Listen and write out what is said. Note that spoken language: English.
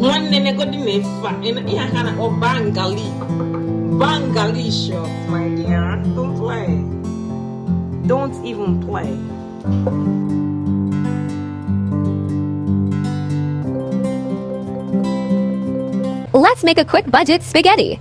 One nene go di nefa. And iya kana o Bangali. Bangali shot, my dear. Don't play. Don't even play. Let's make a quick budget spaghetti.